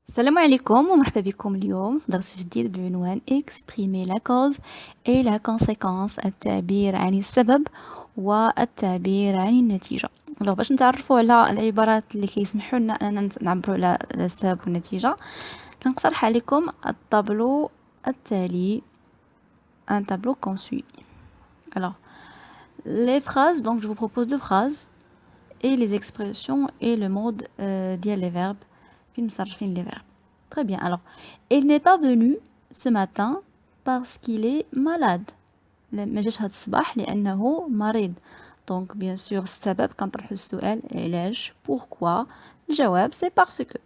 السلام عليكم ومرحبا بكم اليوم في درس جديد بعنوان exprimer la cause et la conséquence التعبير عن السبب والتعبير عن النتيجة. باش نتعرفوا على العبارات اللي كيسمحوا لنا اننا نعبروا على السبب والنتيجة كنقترح عليكم الطابلو التالي un tableau comme suit. Alors les phrases, donc je vous propose deux phrases et les expressions et le mode ديال les verbes فين مصرفين les verbes. Très bien. Alors, il n'est pas venu ce matin parce qu'il est malade. ما جاش هاد الصباح لأنه مريض. Donc, bien sûr, السبب كنطرحو السؤال علاش pourquoi. الجواب c'est parce que.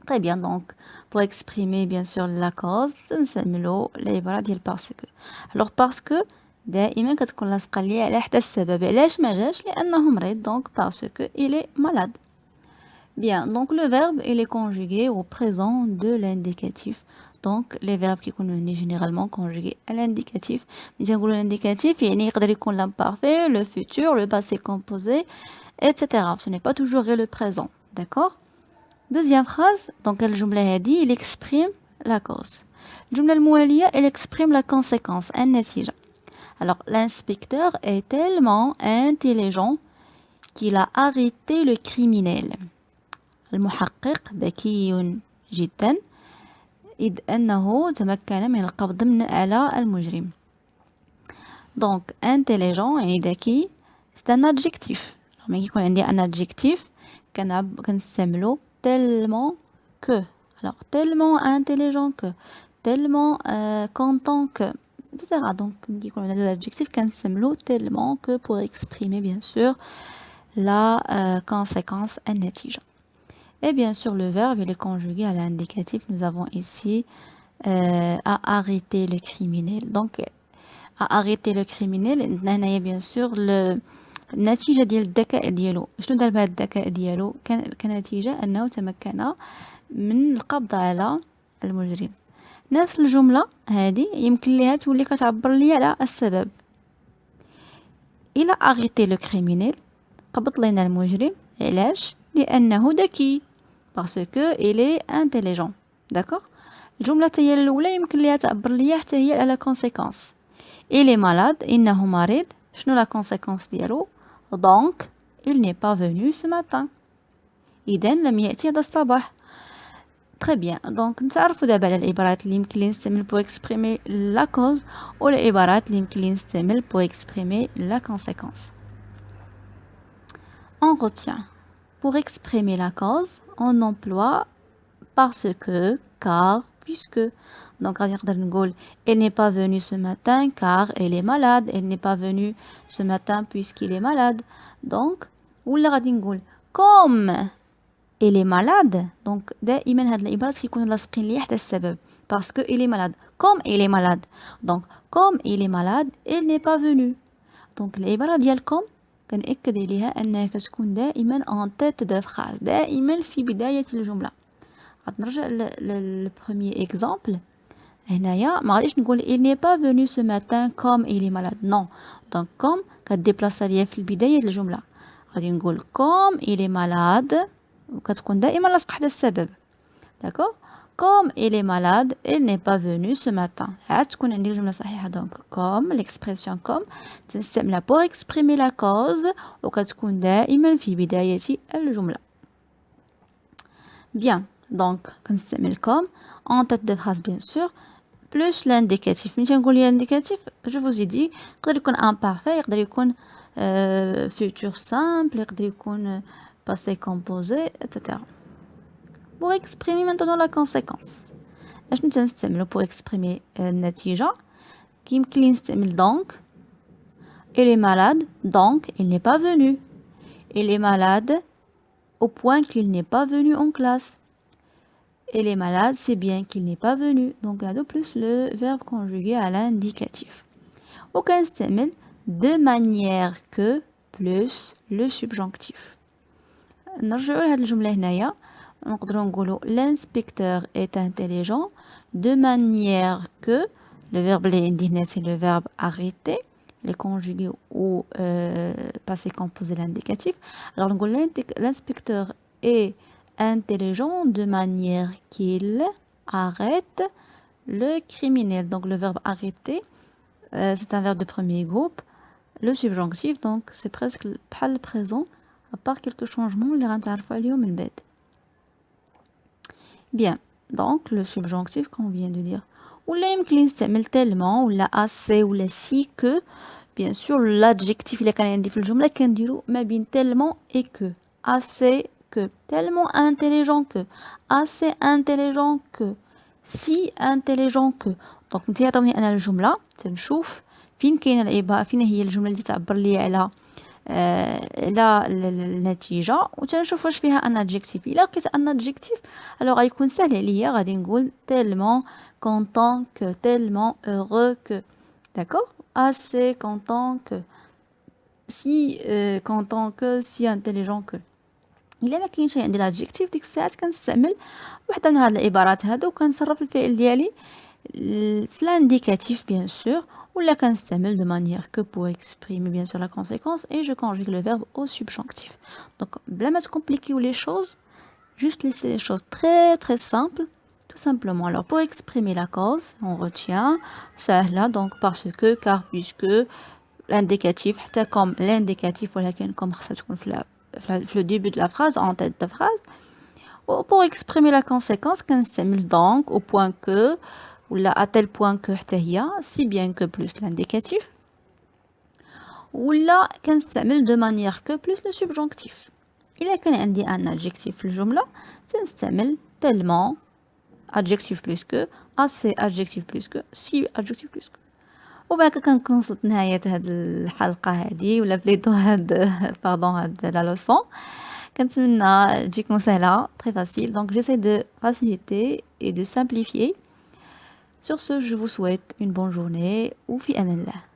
Très bien. Donc, pour exprimer bien sûr la cause نستعملو العبارة ديال parce que. Alors, parce que دائما كتكون لاصقة ليا على حدا السبب. علاش ما جاش؟ لأنه مريض. Donc, parce que il est malade. Bien, donc le verbe il est conjugué au présent de l'indicatif. Donc les verbes qui sont généralement conjugués à l'indicatif. L'indicatif يعني يقدر يكون l'imparfait, le futur, le passé composé, etc. Ce n'est pas toujours le présent. D'accord? Deuxième phrase, donc الجملة هذه il exprime la cause. الجملة الموالية elle exprime la conséquence, النتيجة. Alors l'inspecteur est tellement intelligent qu'il a arrêté le criminel. المحقق ذكي جدا إذ أنه تمكن من القبض على المجرم. Donc intelligent يعني ذكي c'est un adjectif. لما يكون عندي un adjectif كنستعملو tellement que. Alors tellement intelligent que, tellement content que, etc. Donc ملي يكون عندنا l'adjectif كنستعملو tellement que pour exprimer bien sûr la conséquence النتيجة. Et bien sûr, le verbe il est conjugué à l'indicatif. Nous avons ici à arrêter le criminel. Donc, à arrêter le criminel, هنايا bien sûr النتيجة ديال الذكاء ديالو. شنو دار بهذا الذكاء ديالو؟ كنتيجة أنه تمكن من القبض على المجرم. نفس الجملة هذه يمكن ليها تولي كتعبر لي على السبب. إلى arrêter le criminel قبض لنا المجرم. علاش؟ لأنه ذكي. Parce que il est intelligent. D'accord? الجملة هي الأولى يمكن ليها تعبر ليا حتى هي على conséquence. Il est malade. إنه مريض. شنو la conséquence ديالو؟ Donc, il n'est pas venu ce matin. إذن لم يأتي هذا الصباح. Très bien. Donc, نتعرفوا دابا على العبارات اللي يمكن لي نستعمل pour exprimer la cause والعبارات اللي يمكن لي نستعمل pour exprimer la conséquence. On retient. Pour exprimer la cause, on emploie parce que, car, puisque. Donc, elle n'est pas venue ce matin car elle est malade. Elle n'est pas venue ce matin puisqu'il est malade. Donc, comme elle est malade. Donc, دائما هاد العبارات كيكونوا لاصقين ليا حتى السبب. Parce que il est malade. Comme il est malade. Donc, comme il est malade, elle n'est pas venue. Donc, العبارة ديال comme كنأكد عليها أنها كتكون دائما en tête de phrase. دائما في بداية الجملة. غنرجع للبروميي اكزامبل. هنايا ما غاديش نقول il n'est pas venu ce matin comme il est malade. non. donc comme كديبلاصا ليا في البداية ديال الجملة. غادي نقول comme il est malade وكتكون دائما لاصق حدا السبب. d'accord. comme il est malade il n'est pas venu ce matin. عاد تكون عندي الجملة صحيحة. donc comme l'expression comme تنستعملها pour exprimer la cause وكتكون دائما في بداية الجملة. bien. donc كنستعمل comme en tête de phrase bien sûr plus l'indicatif. ملي تنقول لي l'indicatif je vous ai dit يقدر يكون imparfait يقدر يكون futur simple يقدر يكون passé composé etc. pour exprimer maintenant la conséquence اشنو تنستعملو pour exprimer النتيجة؟ كيمكن لي نستعمل donc il est malade donc il n'est pas venu. il est malade au point qu'il n'est pas venu en classe. Elle est malade, c'est bien qu'il n'est pas venu. Donc, de plus le verbe conjugué à l'indicatif. Aucun نستعمل de manière que plus le subjonctif. نرجعوا لهاد الجملة هنايا نقدروا نقولوا l'inspecteur est intelligent de manière que le verbe اللي عندي هنا c'est le verbe arrêter les conjugués au passé composé l'indicatif. Alors نقول l'inspecteur est intelligent de manière qu'il arrête le criminel. Donc le verbe arrêter, c'est un verbe de premier groupe. Le subjonctif, donc c'est presque le présent, à part quelques changements, les rentarfs اليوم البعد. Bien, donc le subjonctif qu'on vient de dire. ولا يمكن نستعمل tellement ولا assez ولا si que. Bien sûr, l'adjectif اللي كان عندي في الجملة كنديرو ما بين tellement et que. Assez que. Tellement intelligent que. Assez intelligent que. Si intelligent que. دونك نتي عطاوني انا الجملة تنشوف فين كاينه العبارة، فين هي الجملة اللي تعبر لي على على النتيجة، وتنشوف واش فيها ان adjectif. الا لقيت ان adjectif alors غيكون سهل عليا، غادي نقول tellement content que, tellement heureux que. D'accord? Assez content que, si content que, si intelligent que. الا ما كاينش عندي الادجكتيف ديك الساعات كنستعمل وحده من هاد العبارات هادو، وكنصرف الفعل ديالي في l'indicatif bien sûr، ولا كنستعمل de manière que pour exprimer bien sûr la conséquence, et je conjugue le verbe au subjonctif. Donc بلا ما تكومبليكيو les choses, juste laisser les choses très très simples tout simplement. Alors pour exprimer la cause on retient سهلة donc parce que, car, puisque, l'indicatif حتى comme l'indicatif ولكن comme خاصها تكون في le début de la phrase, en tête de phrase. Pour exprimer la conséquence كنستعمل donc au point que ولا à tel point que حتى هي, si bien que plus l'indicatif, ولا كنستعمل de manière que plus le subjonctif. إلا كان عندي un adjectif في الجملة تنستعمل tellement adjectif plus que, assez adjectif plus que, si adjectif plus que. وبهكا كنكون وصلت نهاية هاد الحلقة هادي ولا بليتو هاد باردون هاد لا لوسون. كنتمنى تجيكم سهلة, très facile. Donc j'essaie de faciliter et de simplifier. Sur ce, je vous souhaite une bonne journée. وفي أمان الله.